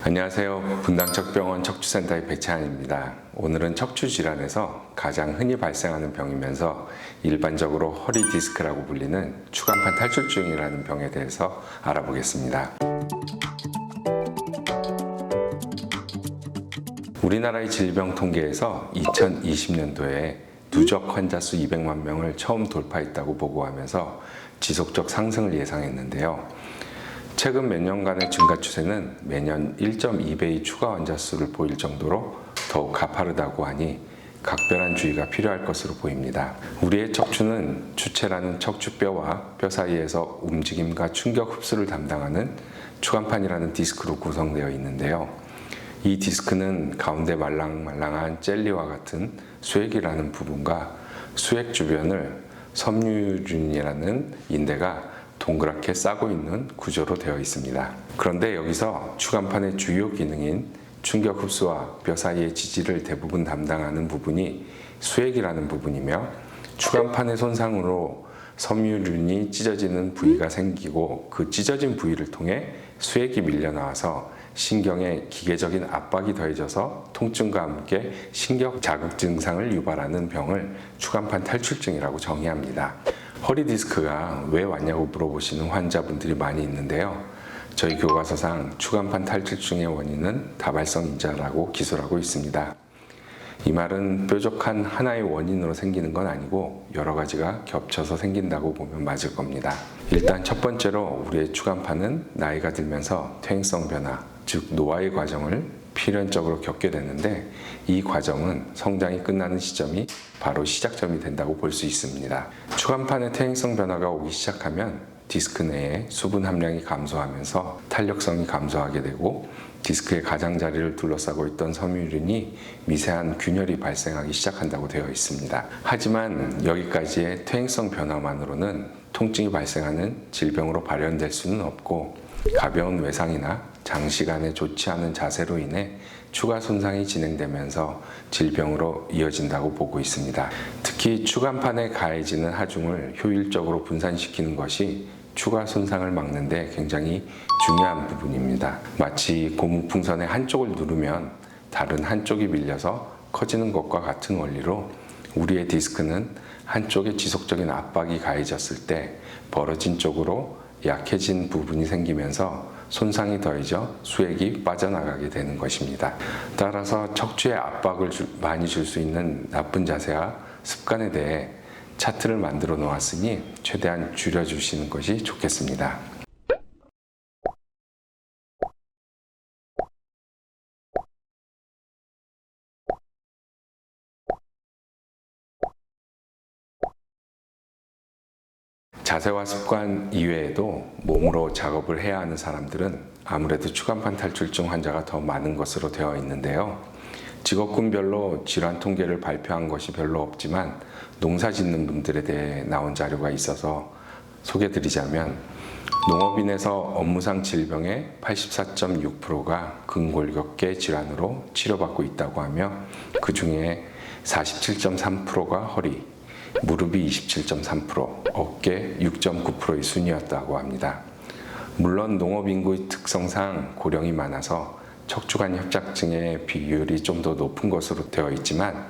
안녕하세요. 분당척병원 척추센터의 백찬입니다. 오늘은 척추 질환에서 가장 흔히 발생하는 병이면서 일반적으로 허리 디스크라고 불리는 추간판 탈출증이라는 병에 대해서 알아보겠습니다. 우리나라의 질병 통계에서 2020년도에 누적 환자 수 200만 명을 처음 돌파했다고 보고하면서 지속적 상승을 예상했는데요. 최근 몇 년간의 증가 추세는 매년 1.2배의 추가 환자 수를 보일 정도로 더욱 가파르다고 하니 각별한 주의가 필요할 것으로 보입니다. 우리의 척추는 추체라는 척추뼈와 뼈 사이에서 움직임과 충격 흡수를 담당하는 추간판이라는 디스크로 구성되어 있는데요. 이 디스크는 가운데 말랑말랑한 젤리와 같은 수액이라는 부분과 수액 주변을 섬유륜이라는 인대가 동그랗게 싸고 있는 구조로 되어 있습니다. 그런데 여기서 추간판의 주요 기능인 충격 흡수와 뼈 사이의 지지를 대부분 담당하는 부분이 수액이라는 부분이며, 추간판의 손상으로 섬유륜이 찢어지는 부위가 생기고 그 찢어진 부위를 통해 수액이 밀려 나와서 신경에 기계적인 압박이 더해져서 통증과 함께 신경 자극 증상을 유발하는 병을 추간판 탈출증이라고 정의합니다. 허리 디스크가 왜 왔냐고 물어보시는 환자분들이 많이 있는데요. 저희 교과서상 추간판 탈출증의 원인은 다발성 인자라고 기술하고 있습니다. 이 말은 뾰족한 하나의 원인으로 생기는 건 아니고 여러 가지가 겹쳐서 생긴다고 보면 맞을 겁니다. 일단 첫 번째로 우리의 추간판은 나이가 들면서 퇴행성 변화, 즉 노화의 과정을 필연적으로 겪게 되는데, 이 과정은 성장이 끝나는 시점이 바로 시작점이 된다고 볼 수 있습니다. 추간판의 퇴행성 변화가 오기 시작하면 디스크 내에 수분 함량이 감소하면서 탄력성이 감소하게 되고, 디스크의 가장자리를 둘러싸고 있던 섬유륜이 미세한 균열이 발생하기 시작한다고 되어 있습니다. 하지만 여기까지의 퇴행성 변화만으로는 통증이 발생하는 질병으로 발현될 수는 없고, 가벼운 외상이나 장시간에 좋지 않은 자세로 인해 추가 손상이 진행되면서 질병으로 이어진다고 보고 있습니다. 특히 추간판에 가해지는 하중을 효율적으로 분산시키는 것이 추가 손상을 막는 데 굉장히 중요한 부분입니다. 마치 고무풍선의 한쪽을 누르면 다른 한쪽이 밀려서 커지는 것과 같은 원리로 우리의 디스크는 한쪽에 지속적인 압박이 가해졌을 때 벌어진 쪽으로 약해진 부분이 생기면서 손상이 더해져 수액이 빠져나가게 되는 것입니다. 따라서 척추에 압박을 많이 줄 수 있는 나쁜 자세와 습관에 대해 차트를 만들어 놓았으니 최대한 줄여주시는 것이 좋겠습니다. 자세와 습관 이외에도 몸으로 작업을 해야 하는 사람들은 아무래도 추간판 탈출증 환자가 더 많은 것으로 되어 있는데요. 직업군별로 질환 통계를 발표한 것이 별로 없지만 농사 짓는 분들에 대해 나온 자료가 있어서 소개드리자면, 농업인에서 업무상 질병의 84.6%가 근골격계 질환으로 치료받고 있다고 하며, 그 중에 47.3%가 허리, 무릎이 27.3%, 어깨 6.9%의 순이었다고 합니다. 물론 농업인구의 특성상 고령이 많아서 척추관 협착증의 비율이 좀 더 높은 것으로 되어 있지만,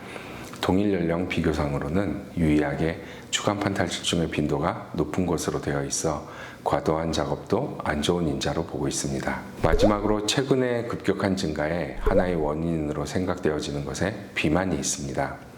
동일 연령 비교상으로는 유의하게 추간판 탈출증의 빈도가 높은 것으로 되어 있어 과도한 작업도 안 좋은 인자로 보고 있습니다. 마지막으로 최근에 급격한 증가에 하나의 원인으로 생각되어지는 것에 비만이 있습니다.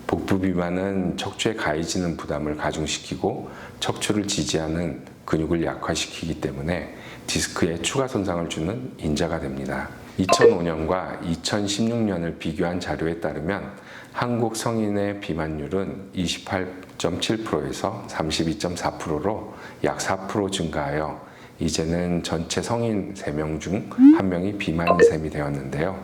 복부 비만은 척추에 가해지는 부담을 가중시키고 척추를 지지하는 근육을 약화시키기 때문에 디스크에 추가 손상을 주는 인자가 됩니다. 2005년과 2016년을 비교한 자료에 따르면 한국 성인의 비만율은 28.7%에서 32.4%로 약 4% 증가하여 이제는 전체 성인 3명 중 1명이 비만인 셈이 되었는데요.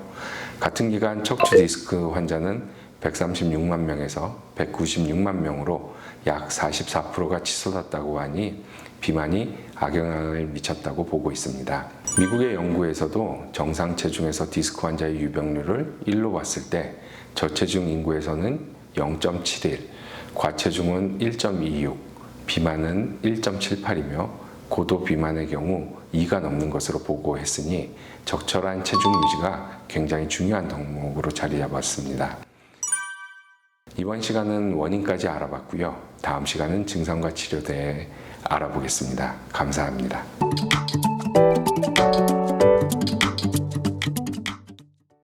같은 기간 척추 디스크 환자는 136만 명에서 196만 명으로 약 44%가 치솟았다고 하니 비만이 악영향을 미쳤다고 보고 있습니다. 미국의 연구에서도 정상 체중에서 디스크 환자의 유병률을 1로 봤을 때 저체중 인구에서는 0.71, 과체중은 1.26, 비만은 1.78이며 고도 비만의 경우 2가 넘는 것으로 보고했으니 적절한 체중 유지가 굉장히 중요한 덕목으로 자리 잡았습니다. 이번 시간은 원인까지 알아봤고요. 다음 시간은 증상과 치료에 대해 알아보겠습니다. 감사합니다.